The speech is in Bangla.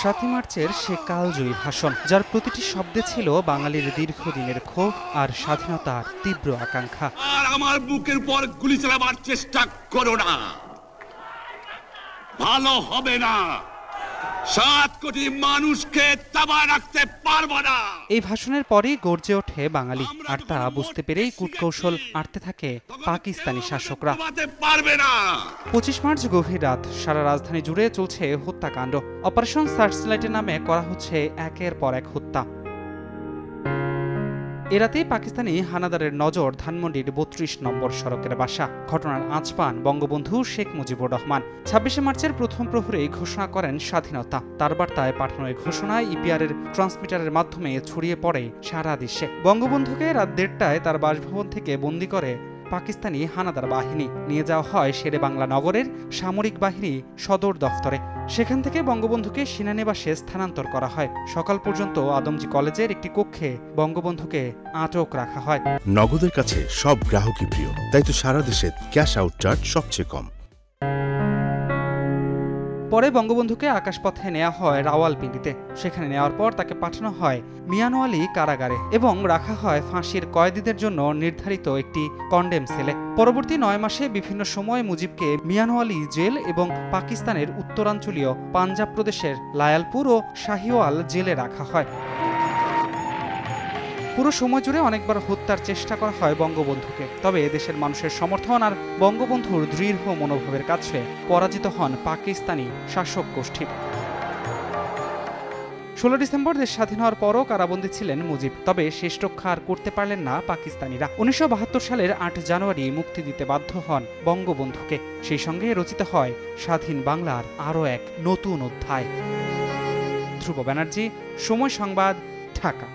7ই মার্চের সে কালজয়ী ভাষণ, যার প্রতিটি শব্দে ছিল বাঙালির দীর্ঘদিনের ক্ষোভ আর স্বাধীনতার তীব্র আকাঙ্ক্ষা। আর আমার বুকের উপর গুলি চালাবার চেষ্টা করো না, ভালো হবে না। 7 কোটি মানুষকে তাবায় রাখতে পারবো না। এই ভাষণের পরেই গর্জে ওঠে বাঙালি, আর তা বুঝতে পেরেই কূটকৌশল আঁটতে থাকে পাকিস্তানি শাসকরা। 25 মার্চ গভীর রাত, সারা রাজধানী জুড়ে চলছে হত্যাকাণ্ড। অপারেশন সার্চলাইটের নামে করা হচ্ছে একের পর এক হত্যা। এরাতেই পাকিস্তানি হানাদারের নজর ধানমন্ডির 32 নম্বর সড়কের বাসা। ঘটনার আঁচ পান বঙ্গবন্ধু শেখ মুজিবুর রহমান। 26শে মার্চের প্রথম প্রহরেই ঘোষণা করেন স্বাধীনতা। তার বার্তায় পাঠানো এই ঘোষণায় ইপিআরের ট্রান্সমিটারের মাধ্যমে ছড়িয়ে পড়ে সারা দেশে। বঙ্গবন্ধুকে রাত 1:30টায় তার বাসভবন থেকে বন্দী করে পাকিস্তানি হানাদার বাহিনী নিয়ে যাওয়া হয় শেরে বাংলা নগরের সামরিক বাহিনী সদর দফতরে। সেখান থেকে বঙ্গবন্ধুকে সেনানিবাসে স্থানান্তর করা হয়। সকাল পর্যন্ত আদমজী কলেজের একটি কক্ষে বঙ্গবন্ধুকে আটক রাখা হয়। নগদের কাছে সব গ্রাহকই প্রিয়, তাই তো সারা দেশে ক্যাশ আউট চার্জ সবচেয়ে কম। পরে বঙ্গবন্ধুকে আকাশপথে নেওয়া হয় রাওয়ালপিন্ডিতে। সেখানে নেওয়ার পর তাকে পাঠানো হয় মিয়ানওয়ালি কারাগারে এবং রাখা হয় ফাঁসির কয়েদিদের জন্য নির্ধারিত একটি কন্ডেম সেলে। পরবর্তী 9 মাসে বিভিন্ন সময় মুজিবকে মিয়ানওয়ালি জেল এবং পাকিস্তানের উত্তরাঞ্চলীয় পাঞ্জাব প্রদেশের লায়ালপুর ও শাহিওয়াল জেলে রাখা হয়। পুরো সময় জুড়ে অনেকবার হত্যার চেষ্টা করা হয় বঙ্গবন্ধুকে, তবে দেশের মানুষের সমর্থন আর বঙ্গবন্ধুর দৃঢ় মনোভাবের কাছে পরাজিত হন পাকিস্তানি শাসক গোষ্ঠী। 16 ডিসেম্বর দেশ স্বাধীন হওয়ার পরও কারাবন্দী ছিলেন মুজিব, তবে শেষ রক্ষা আর করতে পারলেন না পাকিস্তানিরা। 1972 সালের 8 জানুয়ারি মুক্তি দিতে বাধ্য হন বঙ্গবন্ধুকে। সেই সঙ্গে রচিত হয় স্বাধীন বাংলার আরও এক নতুন অধ্যায়। ধ্রুব ব্যানার্জি, সময় সংবাদ, ঢাকা।